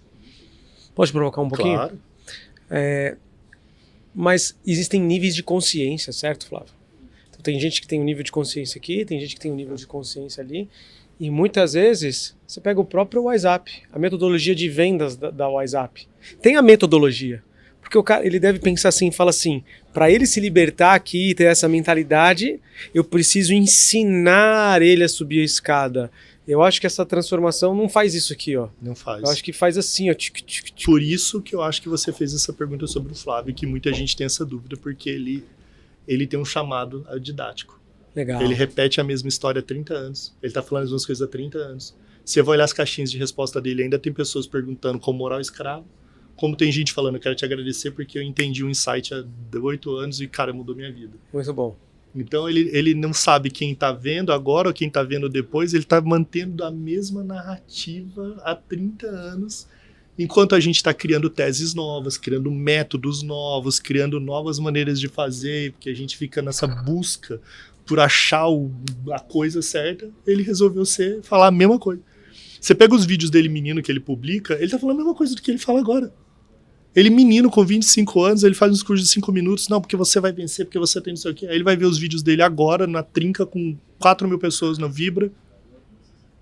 Pode provocar um pouquinho? Claro. Mas existem níveis de consciência, certo, Flávio? Então, tem gente que tem um nível de consciência aqui, tem gente que tem um nível de consciência ali, e muitas vezes você pega o próprio WhatsApp, a metodologia de vendas da WhatsApp. Tem a metodologia, porque o cara ele deve pensar assim, fala assim, para ele se libertar aqui e ter essa mentalidade, eu preciso ensinar ele a subir a escada. Eu acho que essa transformação não faz isso aqui, ó. Não faz. Eu acho que faz assim, ó. Por isso que eu acho que você fez essa pergunta sobre o Flávio, que muita gente tem essa dúvida, porque ele tem um chamado didático. Legal. Ele repete a mesma história há 30 anos. Ele tá falando as mesmas coisas há 30 anos. Se eu vou olhar as caixinhas de resposta dele, ainda tem pessoas perguntando como morar escravo, como tem gente falando, eu quero te agradecer porque eu entendi um insight há 8 anos e, cara, mudou minha vida. Muito bom. Então ele não sabe quem tá vendo agora ou quem tá vendo depois, ele tá mantendo a mesma narrativa há 30 anos, enquanto a gente tá criando teses novas, criando métodos novos, criando novas maneiras de fazer, porque a gente fica nessa busca por achar a coisa certa, ele resolveu falar a mesma coisa. Você pega os vídeos dele menino que ele publica, ele tá falando a mesma coisa do que ele fala agora. Ele menino com 25 anos, ele faz uns cursos de 5 minutos, não, porque você vai vencer, porque você tem não sei o quê. Aí ele vai ver os vídeos dele agora, na trinca, com 4 mil pessoas no Vibra.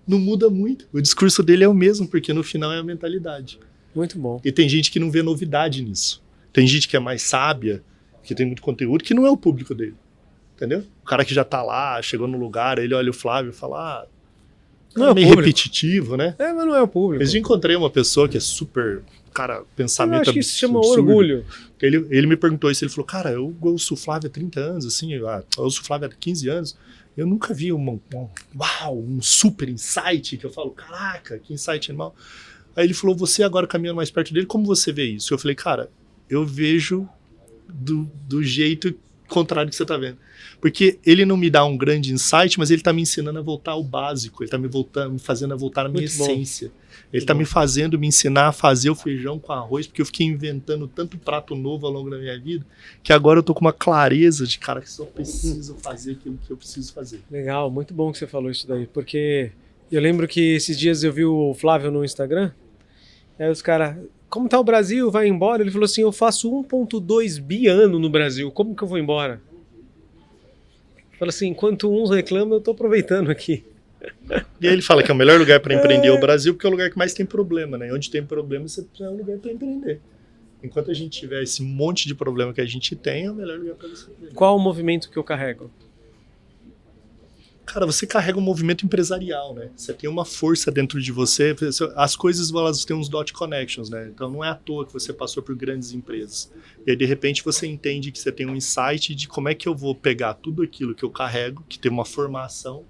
Não muda muito. O discurso dele é o mesmo, porque no final é a mentalidade. Muito bom. E tem gente que não vê novidade nisso. Tem gente que é mais sábia, que tem muito conteúdo, que não é o público dele. Entendeu? O cara que já tá lá, chegou no lugar, ele olha o Flávio e fala, não é meio público. Repetitivo, né? Mas não é o público. Mas eu encontrei uma pessoa que é super, cara, pensamento eu acho que isso se chama absurdo. orgulho. Ele me perguntou isso, ele falou, cara, eu ouço o Flávio há 30 anos, assim, eu ouço o Flávio há 15 anos, eu nunca vi um super insight, que eu falo, caraca, que insight animal. Aí ele falou, você agora caminhando mais perto dele, como você vê isso? Eu falei, cara, eu vejo do jeito contrário que você tá vendo. Porque ele não me dá um grande insight, mas ele tá me ensinando a voltar ao básico, ele tá me fazendo a voltar à minha essência. Ele tá me fazendo me ensinar a fazer o feijão com arroz, porque eu fiquei inventando tanto prato novo ao longo da minha vida, que agora eu tô com uma clareza de, cara, que só preciso fazer aquilo que eu preciso fazer. Legal, muito bom que você falou isso daí, porque eu lembro que esses dias eu vi o Flávio no Instagram, aí os caras, como tá o Brasil, vai embora? Ele falou assim, eu faço 1,2 bi ano no Brasil, como que eu vou embora? Fala assim, enquanto uns reclamam, eu tô aproveitando aqui. E aí ele fala que é o melhor lugar para empreender é o Brasil, porque é o lugar que mais tem problema, né? Onde tem problema, você é um lugar para empreender. Enquanto a gente tiver esse monte de problema que a gente tem, é o melhor lugar para você empreender. Qual o movimento que eu carrego? Cara, você carrega um movimento empresarial, né? Você tem uma força dentro de você. As coisas, elas têm uns dot connections, né? Então não é à toa que você passou por grandes empresas. E aí, de repente, você entende que você tem um insight de como é que eu vou pegar tudo aquilo que eu carrego, que tem uma formação,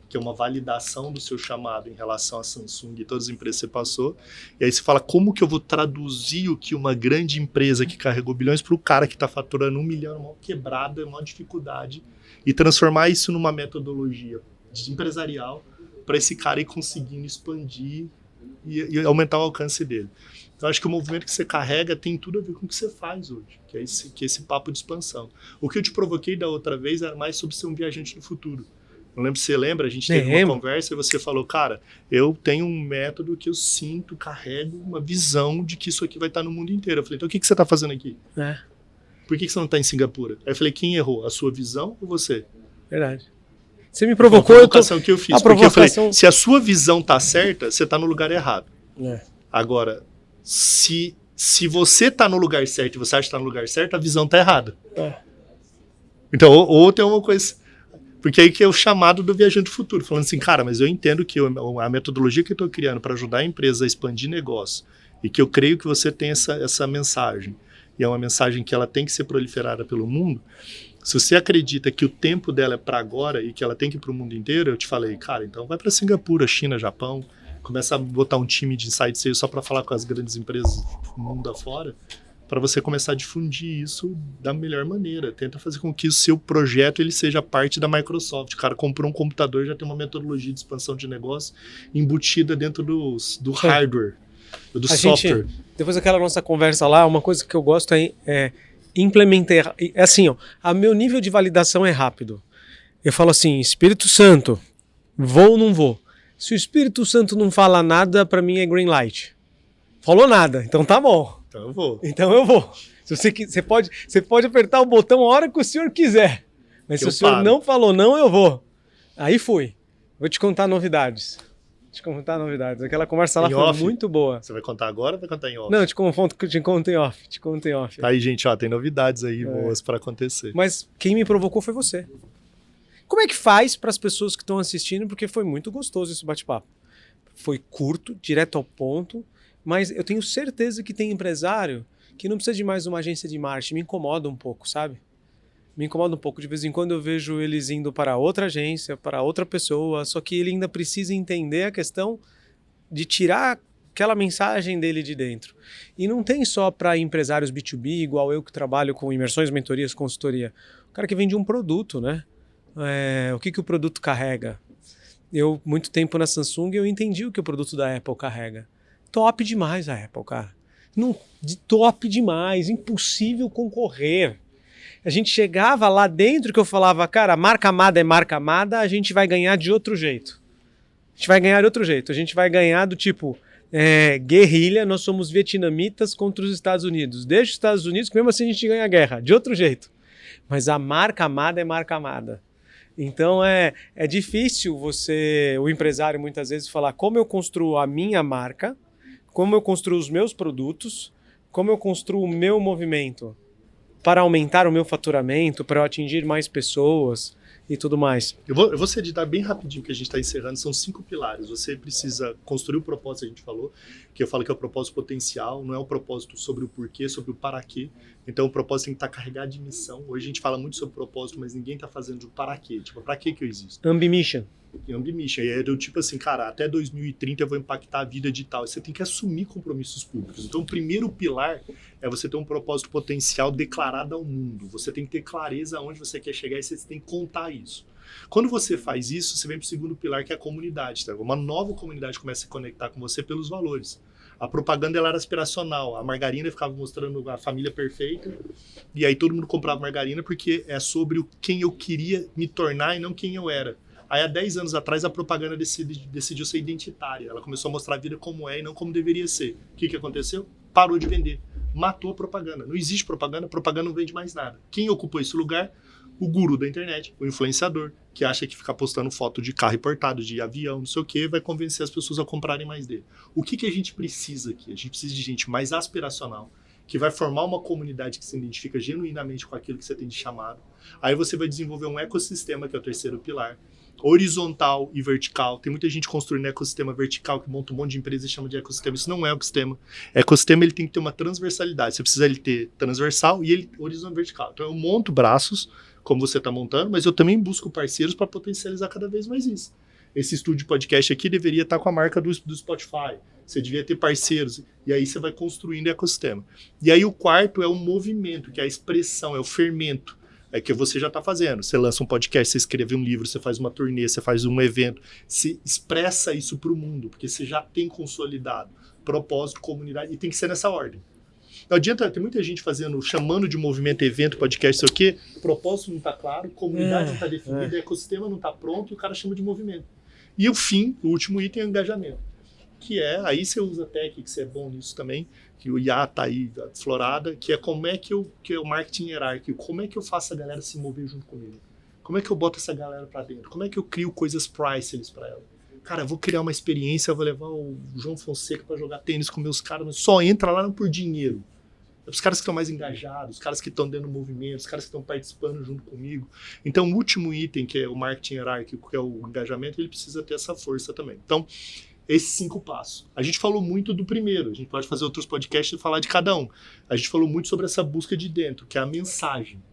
que é uma validação do seu chamado em relação a Samsung e todas as empresas que você passou. E aí você fala, como que eu vou traduzir o que uma grande empresa que carregou bilhões para o cara que está faturando 1 milhão, uma quebrada, uma dificuldade, e transformar isso numa metodologia empresarial para esse cara ir conseguindo expandir e aumentar o alcance dele. Então acho que o movimento que você carrega tem tudo a ver com o que você faz hoje, que é esse papo de expansão. O que eu te provoquei da outra vez era mais sobre ser um viajante do futuro. Não lembro se você lembra, a gente teve uma conversa e você falou, cara, eu tenho um método que eu sinto, carrego uma visão de que isso aqui vai estar no mundo inteiro. Eu falei, então o que você está fazendo aqui? Por que você não está em Singapura? Aí eu falei, quem errou? A sua visão ou você? Verdade. Você me provocou, que eu fiz. Porque eu falei, se a sua visão tá certa, você tá no lugar errado. Agora, se você tá no lugar certo e você acha que tá no lugar certo, a visão tá errada. Então, ou tem uma coisa... Porque aí que é o chamado do viajante do futuro, falando assim, cara, mas eu entendo que a metodologia que eu tô criando para ajudar a empresa a expandir negócio, e que eu creio que você tem essa mensagem, e é uma mensagem que ela tem que ser proliferada pelo mundo, se você acredita que o tempo dela é para agora e que ela tem que ir para o mundo inteiro, eu te falei, cara, então vai para Singapura, China, Japão, começa a botar um time de inside sales só para falar com as grandes empresas do mundo afora, para você começar a difundir isso da melhor maneira. Tenta fazer com que o seu projeto ele seja parte da Microsoft. O cara comprou um computador, já tem uma metodologia de expansão de negócio embutida dentro do hardware, do software. Depois daquela nossa conversa lá, uma coisa que eu gosto é implementar. É assim, ó, a meu nível de validação é rápido. Eu falo assim, Espírito Santo, vou ou não vou? Se o Espírito Santo não fala nada, para mim é green light. Falou nada, então tá bom. Então eu vou. Se você pode apertar o botão a hora que o senhor quiser. Mas se o senhor não falou não, eu vou. Aí fui. Vou te contar novidades. Aquela conversa lá foi muito boa. Você vai contar agora ou vai contar em off? Não, te conto em off. Aí, gente, ó, tem novidades aí boas para acontecer. Mas quem me provocou foi você. Como é que faz para as pessoas que estão assistindo? Porque foi muito gostoso esse bate-papo. Foi curto, direto ao ponto. Mas eu tenho certeza que tem empresário que não precisa de mais uma agência de marketing. Me incomoda um pouco, sabe? Me incomoda um pouco. De vez em quando eu vejo eles indo para outra agência, para outra pessoa, só que ele ainda precisa entender a questão de tirar aquela mensagem dele de dentro. E não tem só para empresários B2B, igual eu que trabalho com imersões, mentorias, consultoria. O cara que vende um produto, né? O que o produto carrega? Eu, muito tempo na Samsung, eu entendi o que o produto da Apple carrega. Top demais a Apple, cara. Top demais, impossível concorrer. A gente chegava lá dentro que eu falava, cara, marca amada é marca amada, a gente vai ganhar de outro jeito. A gente vai ganhar do tipo, guerrilha, nós somos vietnamitas contra os Estados Unidos. Deixa os Estados Unidos, que mesmo assim a gente ganha a guerra, de outro jeito. Mas a marca amada é marca amada. Então é difícil o empresário muitas vezes falar como eu construo a minha marca, como eu construo os meus produtos, como eu construo o meu movimento para aumentar o meu faturamento, para eu atingir mais pessoas e tudo mais. Eu vou seditar bem rapidinho, que a gente está encerrando. São 5 pilares. Você precisa construir o propósito, a gente falou, que eu falo que é o propósito potencial, não é o propósito sobre o porquê, sobre o para quê. Então o propósito tem que estar carregado de missão. Hoje a gente fala muito sobre propósito, mas ninguém está fazendo o para quê. Tipo, para quê que eu existo? Ambition. E é do tipo assim, cara, até 2030 eu vou impactar a vida digital. Você tem que assumir compromissos públicos. Então o primeiro pilar é você ter um propósito potencial declarado ao mundo. Você tem que ter clareza aonde você quer chegar e você tem que contar isso. Quando você faz isso, você vem para o segundo pilar, que é a comunidade. Tá? Uma nova comunidade começa a se conectar com você pelos valores. A propaganda ela era aspiracional. A margarina ficava mostrando a família perfeita. E aí todo mundo comprava margarina porque é sobre quem eu queria me tornar e não quem eu era. Aí há 10 anos atrás a propaganda decidiu ser identitária. Ela começou a mostrar a vida como é e não como deveria ser. O que aconteceu? Parou de vender. Matou a propaganda. Não existe propaganda, propaganda não vende mais nada. Quem ocupou esse lugar? O guru da internet, o influenciador, que acha que ficar postando foto de carro importado, de avião, não sei o que, vai convencer as pessoas a comprarem mais dele. O que a gente precisa aqui? A gente precisa de gente mais aspiracional, que vai formar uma comunidade que se identifica genuinamente com aquilo que você tem de chamado. Aí você vai desenvolver um ecossistema, que é o terceiro pilar, horizontal e vertical. Tem muita gente construindo ecossistema vertical, que monta um monte de empresas e chama de ecossistema. Isso não é ecossistema. Ecossistema ele tem que ter uma transversalidade. Você precisa ele ter transversal e ele horizontal e vertical. Então eu monto braços, como você está montando, mas eu também busco parceiros para potencializar cada vez mais isso. Esse estúdio de podcast aqui deveria estar com a marca do Spotify. Você devia ter parceiros. E aí você vai construindo ecossistema. E aí o quarto é o movimento, que é a expressão, é o fermento. É que você já está fazendo. Você lança um podcast, você escreve um livro, você faz uma turnê, você faz um evento. Você expressa isso para o mundo, porque você já tem consolidado propósito, comunidade, e tem que ser nessa ordem. Não adianta, tem muita gente chamando de movimento, evento, podcast, sei o quê, propósito não está claro, comunidade não está definida, ecossistema não está pronto e o cara chama de movimento. E o último item é o engajamento. Que é, aí você usa tech, que você é bom nisso também, que o IA tá aí aflorada, que é que é o marketing hierárquico, como é que eu faço a galera se mover junto comigo? Como é que eu boto essa galera para dentro? Como é que eu crio coisas priceless para ela? Cara, eu vou criar uma experiência, eu vou levar o João Fonseca para jogar tênis com meus caras, mas só entra lá não por dinheiro. É os caras que estão mais engajados, os caras que estão dentro do movimento, os caras que estão participando junto comigo. Então, o último item, que é o marketing hierárquico, que é o engajamento, ele precisa ter essa força também. Então, Esses 5 passos. A gente falou muito do primeiro, a gente pode fazer outros podcasts e falar de cada um. A gente falou muito sobre essa busca de dentro, que é a mensagem,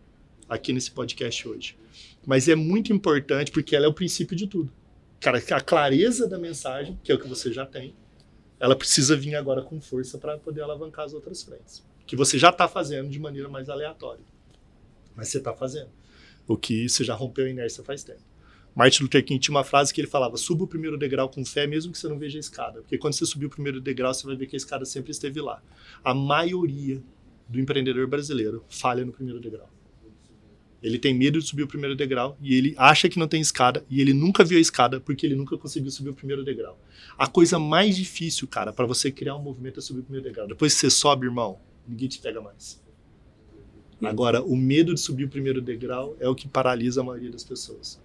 aqui nesse podcast hoje. Mas é muito importante porque ela é o princípio de tudo. Cara, a clareza da mensagem, que é o que você já tem, ela precisa vir agora com força para poder alavancar as outras frentes. Que você já está fazendo de maneira mais aleatória. Mas você está fazendo. O que você já rompeu a inércia faz tempo. Martin Luther King tinha uma frase que ele falava: suba o primeiro degrau com fé, mesmo que você não veja a escada. Porque quando você subir o primeiro degrau, você vai ver que a escada sempre esteve lá. A maioria do empreendedor brasileiro falha no primeiro degrau. Ele tem medo de subir o primeiro degrau e ele acha que não tem escada e ele nunca viu a escada porque ele nunca conseguiu subir o primeiro degrau. A coisa mais difícil, cara, para você criar um movimento é subir o primeiro degrau. Depois que você sobe, irmão, ninguém te pega mais. Agora, o medo de subir o primeiro degrau é o que paralisa a maioria das pessoas.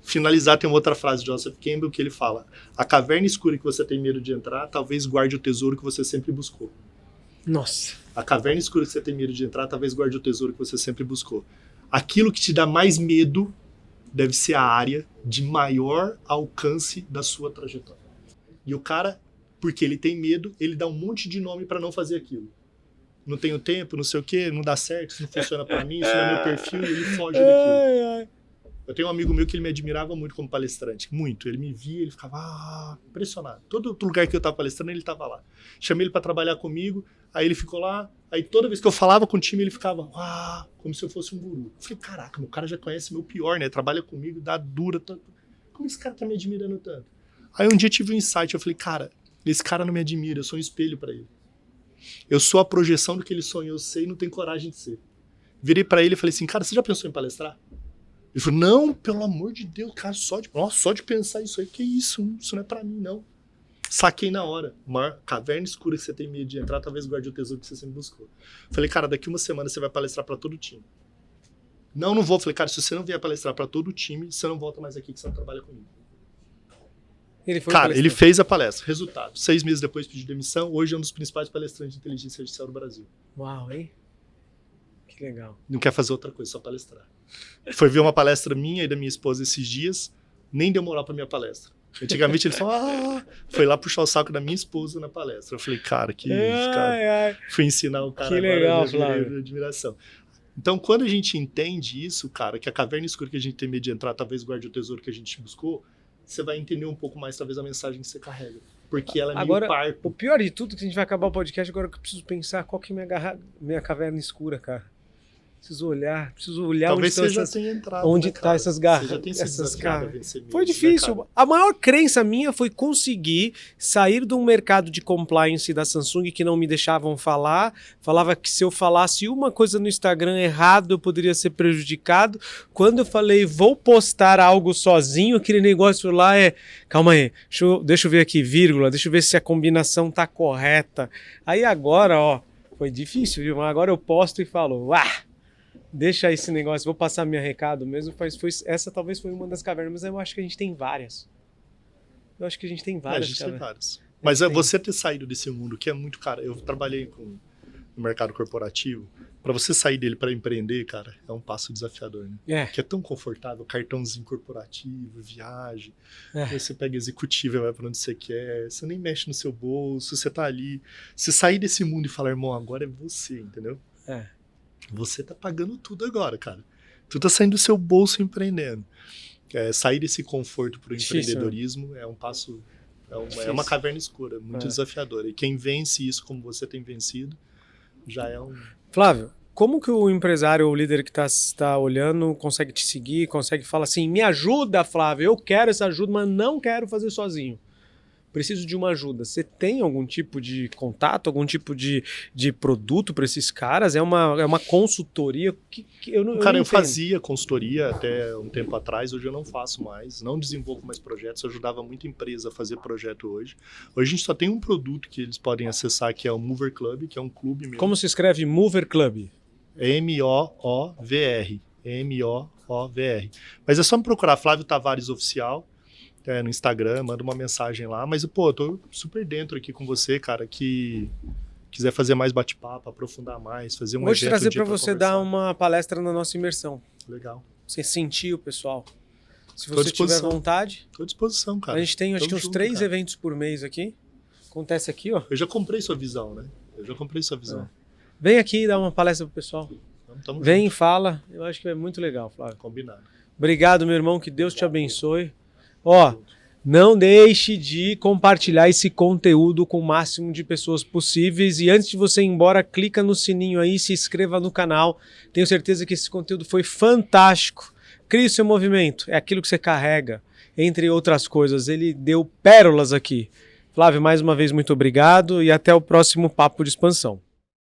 Finalizar, tem uma outra frase de Joseph Campbell que ele fala: a caverna escura que você tem medo de entrar, talvez guarde o tesouro que você sempre buscou. Nossa. A caverna escura que você tem medo de entrar, talvez guarde o tesouro que você sempre buscou. Aquilo que te dá mais medo deve ser a área de maior alcance da sua trajetória. E o cara, porque ele tem medo, ele dá um monte de nome para não fazer aquilo. Não tenho tempo, não sei o quê, não dá certo, isso não funciona para mim, isso não é meu perfil, e ele foge daquilo. Eu tenho um amigo meu que ele me admirava muito como palestrante, muito. Ele me via, ele ficava impressionado. Todo lugar que eu estava palestrando, ele estava lá. Chamei ele para trabalhar comigo, aí ele ficou lá, aí toda vez que eu falava com o time, ele ficava como se eu fosse um guru. Eu falei, caraca, meu cara já conhece meu pior, né? Trabalha comigo, dá dura. Como esse cara tá me admirando tanto? Aí um dia eu tive um insight, eu falei, cara, esse cara não me admira, eu sou um espelho para ele. Eu sou a projeção do que ele sonhou ser e não tenho coragem de ser. Virei para ele e falei assim, cara, você já pensou em palestrar? Ele falou, não, pelo amor de Deus, cara, só de pensar isso aí, que isso não é pra mim, não. Saquei na hora, uma caverna escura que você tem medo de entrar, talvez guarde o tesouro que você sempre buscou. Falei, cara, daqui uma semana você vai palestrar pra todo o time. Não vou. Falei, cara, se você não vier palestrar pra todo o time, você não volta mais aqui que você não trabalha comigo. Ele fez a palestra. Resultado, 6 meses depois pediu demissão, hoje é um dos principais palestrantes de inteligência artificial do Brasil. Uau, hein? Que legal. Não quer fazer outra coisa, só palestrar. Foi ver uma palestra minha e da minha esposa esses dias, nem deu moral pra minha palestra. Antigamente ele falou, foi lá puxar o saco da minha esposa na palestra. Eu falei, cara, que isso, cara. Fui ensinar o cara que agora, legal, Flávio. Admiração. Então, quando a gente entende isso, cara, que a caverna escura que a gente tem medo de entrar, talvez guarde o tesouro que a gente buscou, você vai entender um pouco mais, talvez, a mensagem que você carrega. Porque ela é agora, meio parco. O pior de tudo é que a gente vai acabar o podcast agora que eu preciso pensar qual que é minha caverna escura, cara. Preciso olhar talvez você já tenha entrado. Onde tá essas garras. Você já tem essas garras. Foi difícil. Né, a maior crença minha foi conseguir sair de um mercado de compliance da Samsung que não me deixavam falar. Falava que se eu falasse uma coisa no Instagram errado, eu poderia ser prejudicado. Quando eu falei, vou postar algo sozinho, aquele negócio lá calma aí, deixa eu ver aqui, vírgula, deixa eu ver se a combinação tá correta. Aí agora, foi difícil, viu? Agora eu posto e falo, deixa esse negócio, vou passar meu recado mesmo. Essa talvez foi uma das cavernas, mas eu acho que a gente tem várias. A gente tem várias. Mas você ter saído desse mundo, que é muito, cara, eu trabalhei no mercado corporativo, para você sair dele para empreender, cara, é um passo desafiador, né? Que é tão confortável, cartãozinho corporativo, viagem, aí você pega executivo e vai para onde você quer, você nem mexe no seu bolso, você tá ali. Você sair desse mundo e falar, irmão, agora é você, entendeu? Você tá pagando tudo agora, cara. Tu tá saindo do seu bolso empreendendo. Sair desse conforto pro empreendedorismo é um passo, é uma caverna escura, muito desafiadora. E quem vence isso como você tem vencido, já é um... Flávio, como que o empresário ou o líder que tá olhando consegue te seguir, consegue falar assim, me ajuda, Flávio, eu quero essa ajuda, mas não quero fazer sozinho. Preciso de uma ajuda. Você tem algum tipo de contato, algum tipo de produto para esses caras? É uma consultoria? Eu fazia consultoria até um tempo atrás, hoje eu não faço mais, não desenvolvo mais projetos, eu ajudava muita empresa a fazer projeto hoje. Hoje a gente só tem um produto que eles podem acessar, que é o Mover Club, que é um clube mesmo. Como se escreve Mover Club? M-O-O-V-R. M-O-O-V-R. Mas é só me procurar Flávio Tavares Oficial, no Instagram, manda uma mensagem lá, mas, eu tô super dentro aqui com você, cara, que quiser fazer mais bate-papo, aprofundar mais, fazer um evento... Vou te trazer para você dar uma palestra na nossa imersão. Legal. Você sentir o pessoal. Se Tô à você tiver disposição. vontade. Tô à disposição, cara. A gente tem, acho que Tamo uns junto, 3 cara. eventos por mês aqui. Acontece aqui, ó. Eu já comprei sua visão, né? Vem aqui e dá uma palestra pro pessoal. Tamo Vem e junto. fala. Eu acho que é muito legal, Flávio. Combinado. Obrigado, meu irmão. Que Deus te abençoe. Ó, não deixe de compartilhar esse conteúdo com o máximo de pessoas possíveis. E antes de você ir embora, clica no sininho aí, se inscreva no canal. Tenho certeza que esse conteúdo foi fantástico. Crie o seu movimento. É aquilo que você carrega, entre outras coisas. Ele deu pérolas aqui. Flávio, mais uma vez, muito obrigado. E até o próximo Papo de Expansão.